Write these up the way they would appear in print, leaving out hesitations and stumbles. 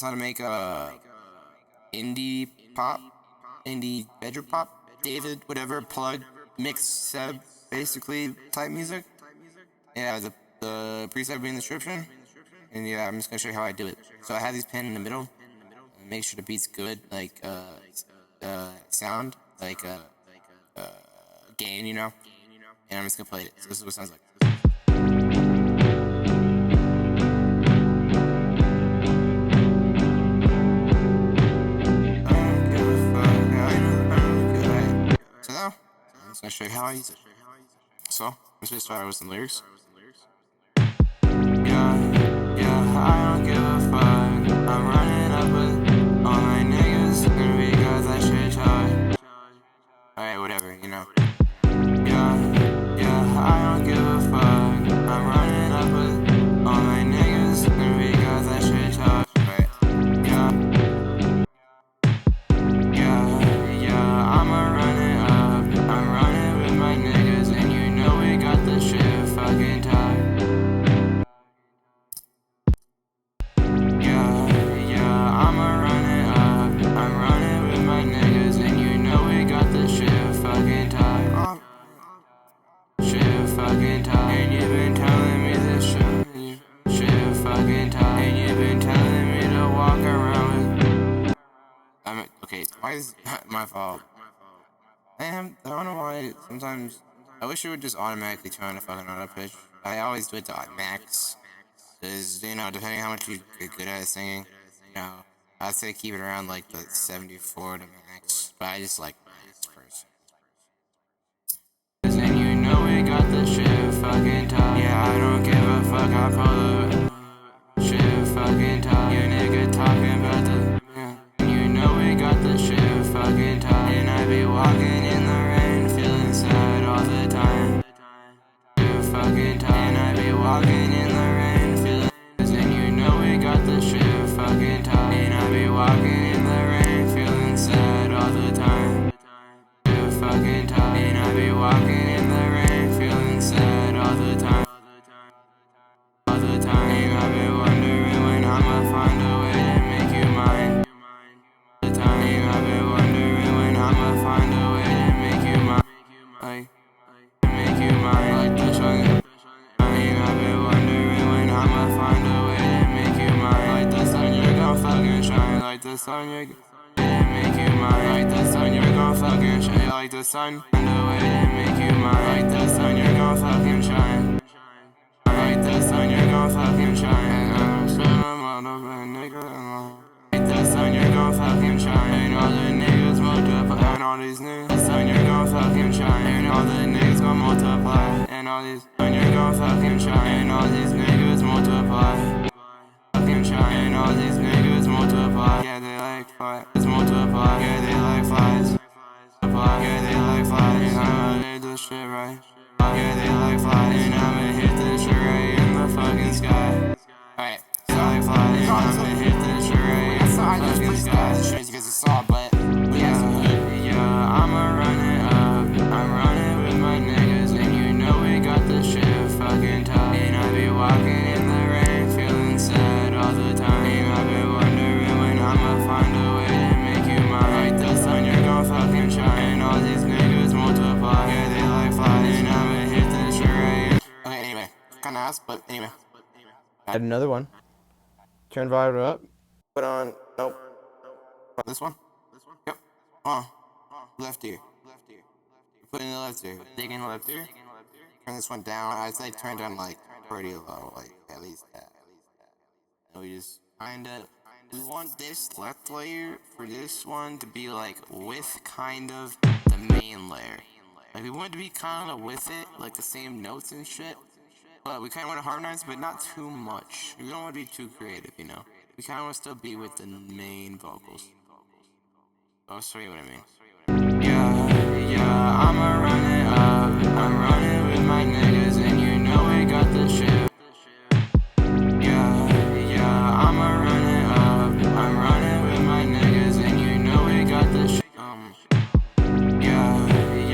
how to make a indie pop, indie bedroom pop, David, whatever, plug, mix, seb, basically type music. Yeah, the preset will be in the description. And yeah, I'm just gonna show you how I do it. So I have these pinned in the middle. Make sure the beat's good, like sound, like gain, you know. And I'm just gonna play it. So this is what it sounds like. So now, I'm just gonna show you how I use it. So I'm just gonna start with some lyrics. I don't give a fuck. I'm running up with all my niggas because I should charge. Alright, whatever, you know. I don't give a fuck. I'm running up with all my niggas because I should charge. Right? I'ma run it up. I'm running with my niggas, and you know we got the shit fucking tight. I'ma run it up. I'm running with my niggas, and you know we got the shit fucking tight. Shit fucking tight. And you've been telling me this shit fucking tight. And you've been telling me to walk around with. Okay, why is my fault? I don't know why. Sometimes I wish it would just automatically turn to fucking auto pitch. I always do it to max. Because, you know, depending on how much you get good at singing, you know, I'd say keep it around like the 74 to max. But I just like max first. And you know we got the shit fucking tight. Yeah, I don't give a fuck, I pull up. Shit fucking tight. You nigga talking about the. Yeah. You know we got the shit fucking tight. And I be walking in the rain, feeling sad all the time. Shit fucking tight. And I be walking in the rain, feeling. And you know we got the shit fucking tight. And I be walking in the rain, feeling sad all the time. Shit fucking tight. And I be walking in the rain, feeling sad all the time. All the time. And I've been wondering when I'ma find a way to make you mine. All the time. And I've been wondering when I'ma find a way to make you mine. Like, make you mine. Like the sun. And I've been wondering when I'ma find a way to make you mine. Like the sun, you're gon' fucking shine. Like the sun, you're gonna make you mine. Like the sun, you're gon' fucking shine. Like the sun, find a way to make you mine. Like the sun, you're gon' fucking shine. Like the sun, you're gon' fucking shine. And I'm still a motherfucking nigga. Like the sun, you're gon' fucking shine. And all the niggas multiply. And all these niggas, the sun, you're gon' fucking shine. And all the niggas gon' multiply. And all these, sun, you're gon' fucking shine. And all these niggas multiply. Fucking shine. And all these niggas multiply. Yeah, they like flies. Multiply. Yeah, they like flies. Multiply. Yeah, they like flies. And I'ma hit this shit right. Yeah, they like flies. And I'ma hit this shit right in the fucking sky. Alright, so I fly. And I'ma hit this shit right in the fucking sky. It's crazy because it's all, but I'ma run it up. I'm running with my niggas, and you know we got the shit fucking tight. And I be walking in the rain, feeling sad all the time. And I've been wondering when I'ma find a way to make you mine. Like the sun, you're gon' fucking shine. And all these niggas multiply. Yeah, they like flies. And I'ma hit this shit right. Okay, anyway, kinda ass, but anyway. Add another one. Turn volume up. Put on, nope. This one? Yep. Left ear. Put in the left ear. Dig in the left ear. Turn this one down. I'd say turn down like pretty low, like at least that. And we just kinda, we want this left layer for this one to be like with kind of the main layer. Like we want it to be kind of with it, like the same notes and shit. But we kind of want to harmonize, but not too much. We don't want to be too creative, you know. We kind of want to still be with the main vocals. I'll show you what I mean. I'ma run it up. I'm running with my niggas, and you know we got the shit. I'ma run it up. I'm running with my niggas, and you know we got the shit.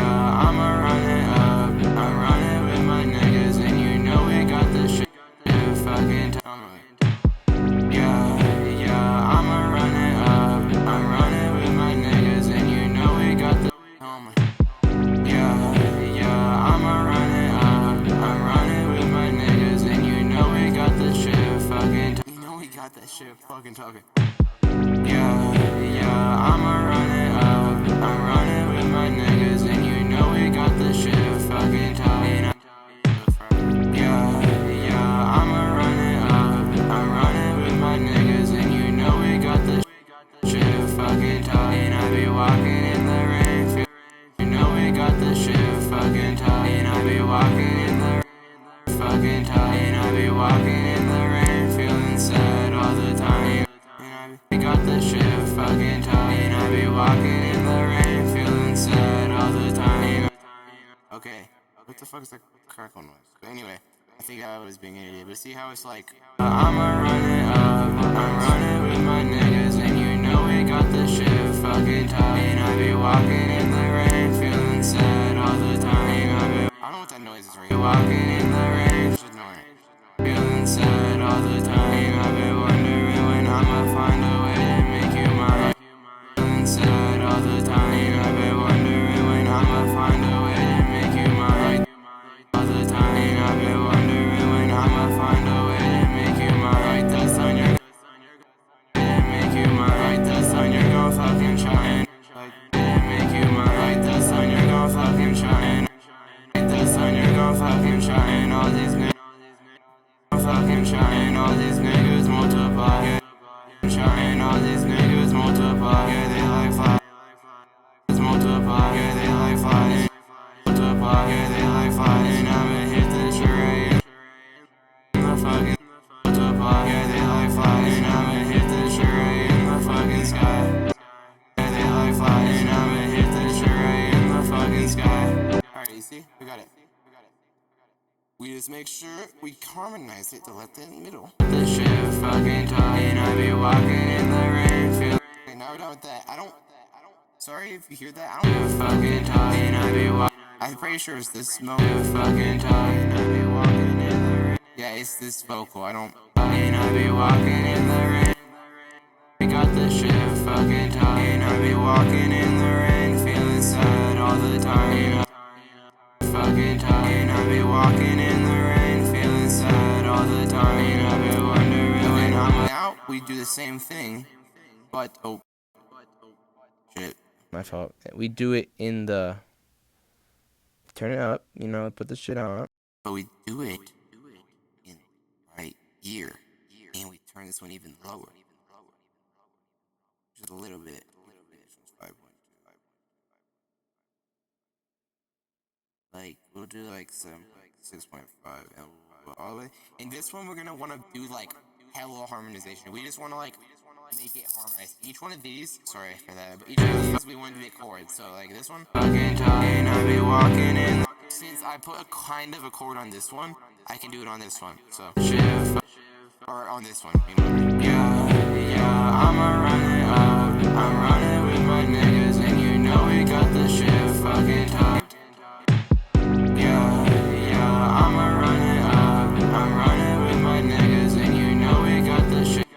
I'ma run it up. I'm running with my niggas, and you know we got the shit. Fucking time. fucking talking. Yeah, I'ma run it up. I'm running with my niggas, and you know we got the shit fucking tight. Yeah, I'ma run it up. I'm running with my niggas, and you know we got the shit fucking tight. And I be walking in the rain, you know we got the shit fucking tight. And I be walking in the fucking tight. And I be walking in the rain, feeling sad all the time. And I got the shit fucking tight. And I be walking in the rain, feeling sad all the time. Okay, what the fuck is that crackle noise? But anyway, I think I was being an idiot. But see how it's like, I'ma run it up. I'm running with my niggas, and you know we got the shit fucking tight. And I be walking in the rain, feeling sad all the time. I don't know what that noise is right now. Walking in the rain, just ignore it. Feeling sad all the time. I've been wondering when I'ma find a way to make you mine. Feeling sad all the time. I've been wondering when I'ma find a way to make you mine. All the time. I've been wondering when I'ma find a way to make you mine. Write the sun, you're gonna make you mine. Write the sun, you're gonna fucking shine. Make you mine. Write the sun, you're gonna fucking shine. Write the sun, you're gonna fucking shine. All these niggas fucking shine. All these niggas multiply. Shine. All these niggas multiply. Yeah, they like fly. Multiply. Yeah, they like fly. Multiply. Yeah, they like fly. And I'ma hit the charade. The fucking multiply. Yeah, they like fly. And I'ma hit the charade in the fucking sky. Yeah, they like fly. And I'ma hit the charade in the fucking sky. Alright, you see? We got it. We just make sure we harmonize it to let the middle. The shit fucking tight. And I be walking in the rain, feel. Okay, now we're done with that. I don't. Sorry if you hear that. I don't fucking tight. And I be walking. I'm pretty sure it's this moment. Fucking tight. And I be walking in the rain. Yeah, it's this vocal. I don't. And I be walking in the rain. We got the shit fucking tight. And I be walking in the rain, feeling sad all the time. Fucking tight. And I be walking in the rain, feeling sad all the time. And I be wondering when I'm out. We do the same thing, but oh shit. My fault. We do it in the. Turn it up, you know, put the shit on. But we do it in right here, and we turn this one even lower. Just a little bit. 5.2. Like, we'll do like 6.5 and all the way. And this one we're gonna wanna do like hella harmonization. We just wanna like make it harmonized. Each one of these, sorry for that, but each of these we want to be a chord. So like this one, fucking tight, and I be walking in. Since I put a kind of a chord on this one, I can do it on this one. So shift or on this one, you know. Yeah, I'ma run it up. I'm running with my niggas, and you know we got the shit fucking tight. Yeah, I'ma run it up. I'm running with my niggas, and you know we got the shit.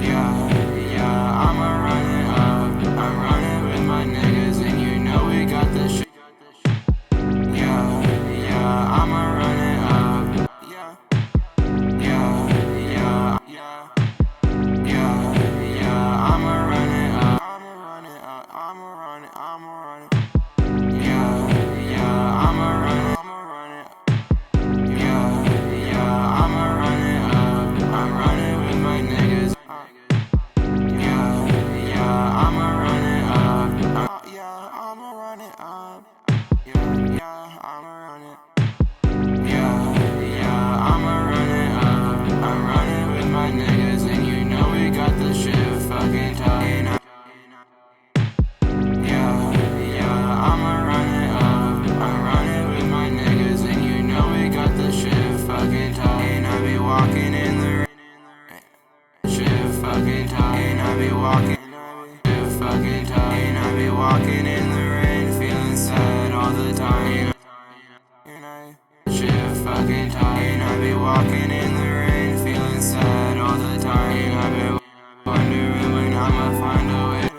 Yeah, I'ma run it up. I'm running with my niggas, and you know we got the shit. Yeah, I'ma run it up. Yeah, I'ma run it up. I'ma run it. Yeah, I'ma run it. Yeah, I'ma run it up. I'm running with my niggas. Yeah, I'ma run it up. Yeah, I'ma run it up. Yeah, I'ma run it. Yeah, I'ma run it up. I'm running with my niggas, and you know we got the shit fucking tight. Yeah, I'ma run it up. I'm running with my niggas, and you know we got the shit fucking tight. And I be walking in the rain, shit fucking tight. And I be walking, shit fucking tight. And I be walking in the rain, feeling sad all the time. And I shit fucking tight. And I be walking in the rain, feeling sad all the time. And I be wondering when I'ma find a way.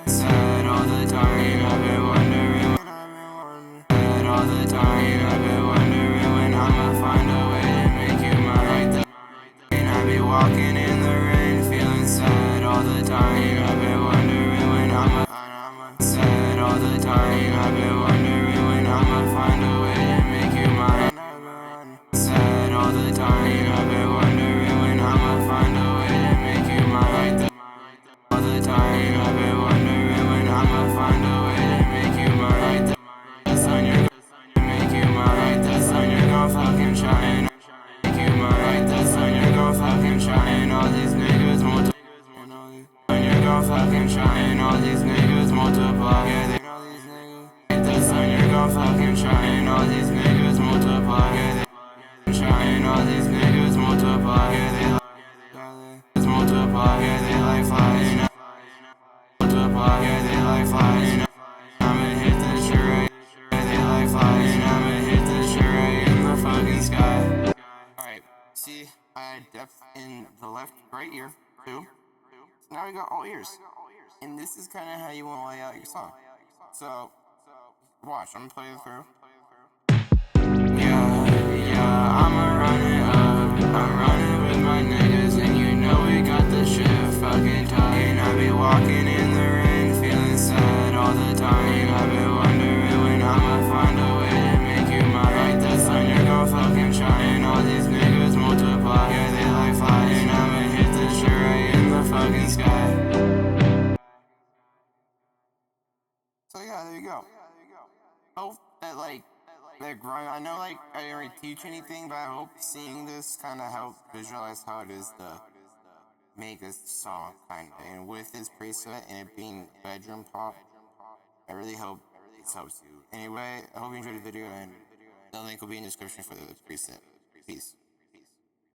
Sad all the time. And I be wondering sad all the time. And I be wondering when I'ma find a way to make you mine. And I be walking in the rain, shine. And all these niggas multiply. Yeah, they know these niggas. Hit the sun, you're gon' fucking shine. All these niggas multiply. Yeah, they shine. All these niggas multiply. Yeah, they multiply. Yeah, they like flying. Multiply. Yeah, they like flying. I'ma hit the shit right. Yeah, they like flying. I'ma hit the shit right in the fucking sky. Alright, see, I had depth in the left, right ear, too. So now we got all ears. And this is kind of how you want to lay out your song. So, watch, I'm gonna play it through. Yeah, I'ma run it up. I'm running with my niggas, and you know we got the shit fucking tight. And I be walking in the rain, feeling sad all the time. I've been wondering when I'ma find a way to make you mine. Like the sun, you're gon' fucking shine. All these niggas multiply, yeah, they like flying. I'ma hit the shit right in the fucking sky. So yeah, there you go. Hope that that grind. I know I didn't really teach anything, but I hope seeing this kind of helped visualize how it is to make this song kind of. And with this preset and it being bedroom pop, I really hope this helps you. Anyway, I hope you enjoyed the video, and the link will be in the description for the preset. Peace.